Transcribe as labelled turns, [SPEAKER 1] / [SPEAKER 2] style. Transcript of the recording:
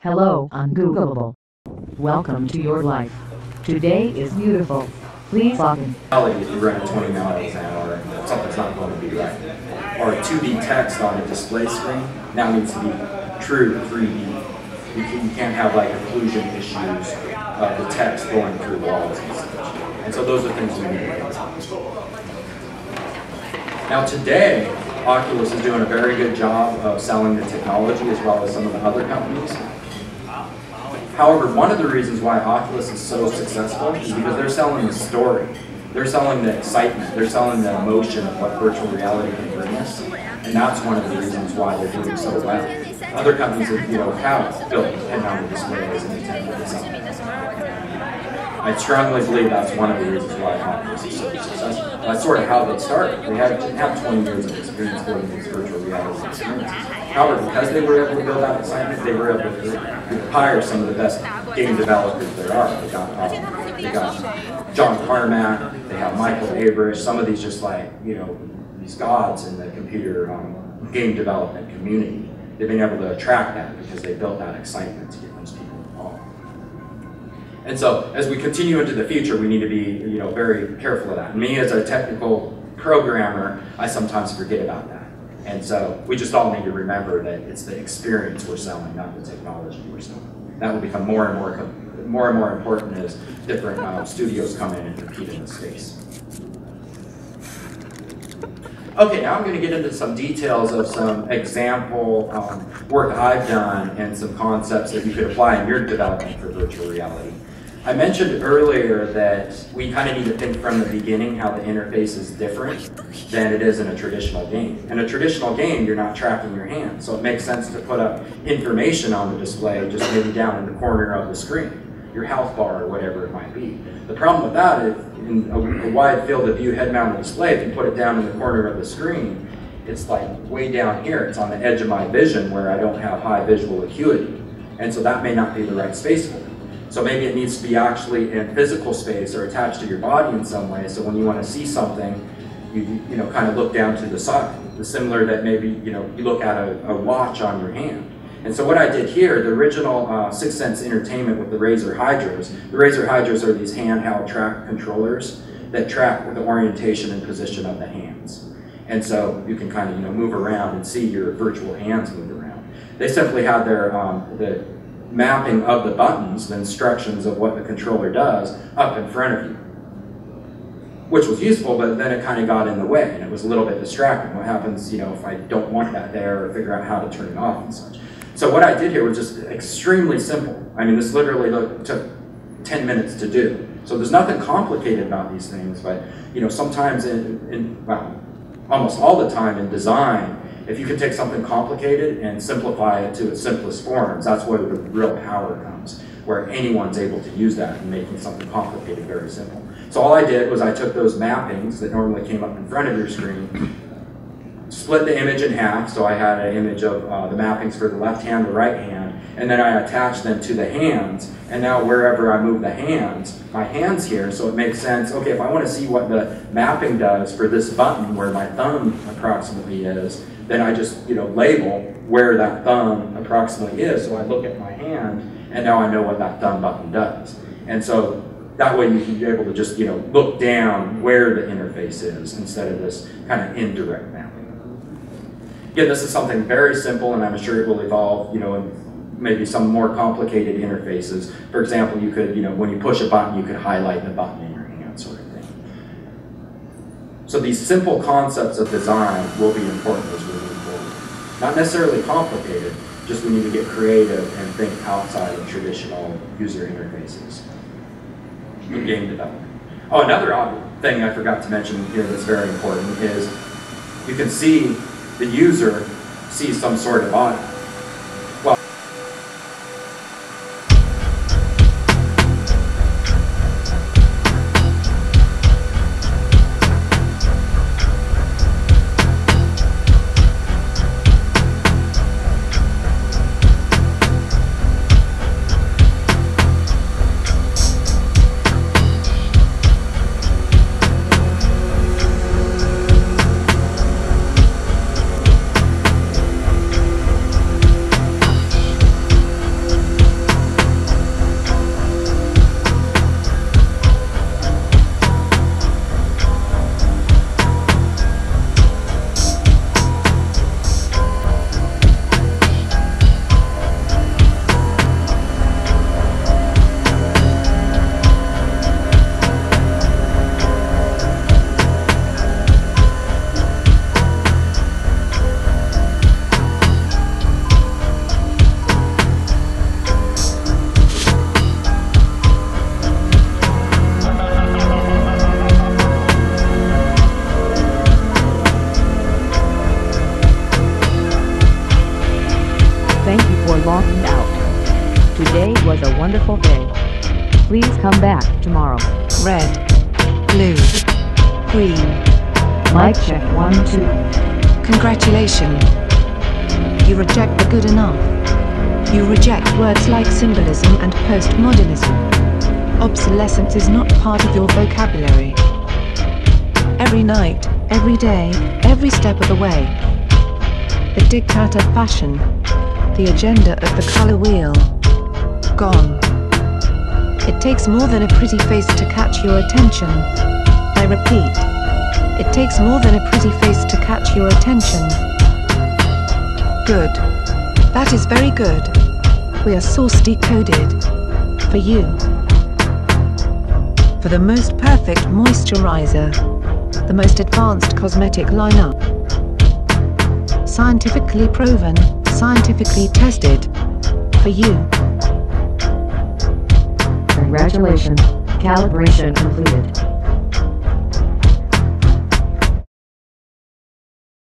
[SPEAKER 1] Hello, Ungoogleable. Welcome to your life. Today is beautiful. Please login.
[SPEAKER 2] If you run at 20 miles an hour, something's not going to be right. Or 2D text on a display screen now needs to be true 3D. You can't have like occlusion issues of the text going through walls and such. And so those are things we need to think about. Now today, Oculus is doing a very good job of selling the technology as well as some of the other companies. However, one of the reasons why Oculus is so successful is because they're selling the story. They're selling the excitement. They're selling the emotion of what virtual reality can bring us. And that's one of the reasons why they're doing so well. Other companies that have built head-mounted displays and intended to sell. I strongly believe that's one of the reasons why Oculus is so successful. That's sort of how they started. They didn't have 20 years of experience building these virtual reality experiences. However, because they were able to build that excitement, they were able to hire some of the best game developers there are. They got John Carmack, they have Michael Abrish, some of these just like, these gods in the computer game development community. They've been able to attract that because they built that excitement to get those people involved. And so, as we continue into the future, we need to be, very careful of that. And me, as a technical programmer, I sometimes forget about that. And so, we just all need to remember that it's the experience we're selling, not the technology we're selling. That will become more and more important as different studios come in and compete in the space. Okay, now I'm going to get into some details of some example work I've done and some concepts that you could apply in your development for virtual reality. I mentioned earlier that we kind of need to think from the beginning how the interface is different than it is in a traditional game. In a traditional game, you're not tracking your hand, so it makes sense to put up information on the display just maybe down in the corner of the screen, your health bar or whatever it might be. The problem with that is in a wide field of view head-mounted display, if you put it down in the corner of the screen, it's like way down here. It's on the edge of my vision where I don't have high visual acuity. And so that may not be the right space for it. So maybe it needs to be actually in physical space or attached to your body in some way. So when you want to see something, you kind of look down to the side. It's similar that maybe you look at a watch on your hand. And so what I did here, the original Sixth Sense Entertainment with the Razer Hydros. The Razer Hydros are these handheld track controllers that track the orientation and position of the hands. And so you can kind of move around and see your virtual hands move around. They simply had their the mapping of the buttons, the instructions of what the controller does, up in front of you, which was useful, but then it kind of got in the way, and it was a little bit distracting. What happens, if I don't want that there, or figure out how to turn it off and such. So what I did here was just extremely simple. I mean, this literally took 10 minutes to do. So there's nothing complicated about these things, but sometimes well, almost all the time in design, if you can take something complicated and simplify it to its simplest forms, that's where the real power comes, where anyone's able to use that and making something complicated very simple. So all I did was I took those mappings that normally came up in front of your screen, split the image in half, so I had an image of the mappings for the left hand, the right hand, and then I attached them to the hands, and now wherever I move the hands, my hand's here, so it makes sense, okay, if I want to see what the mapping does for this button where my thumb approximately is, then I just label where that thumb approximately is, so I look at my hand, and now I know what that thumb button does. And so that way you can be able to just look down where the interface is instead of this kind of indirect mapping. Again, this is something very simple, and I'm sure it will evolve, in maybe some more complicated interfaces. For example, you could, when you push a button, you could highlight the button in your hand, sort of thing. So these simple concepts of design will be important as we move forward. Not necessarily complicated, just we need to get creative and think outside of traditional user interfaces in game development. Oh, another thing I forgot to mention here that's very important is you can see the user sees some sort of body. Well,
[SPEAKER 1] Today was a wonderful day. Please come back tomorrow.
[SPEAKER 3] Red, blue, green.
[SPEAKER 1] Mic check 1 2.
[SPEAKER 3] Congratulations. You reject the good enough. You reject words like symbolism and postmodernism. Obsolescence is not part of your vocabulary. Every night, every day, every step of the way. The diktat of fashion. The agenda of the color wheel. Gone. It takes more than a pretty face to catch your attention. I repeat. It takes more than a pretty face to catch your attention. Good. That is very good. We are source decoded. For you. For the most perfect moisturizer. The most advanced cosmetic lineup. Scientifically proven, scientifically tested. For you.
[SPEAKER 1] Congratulations. Calibration completed.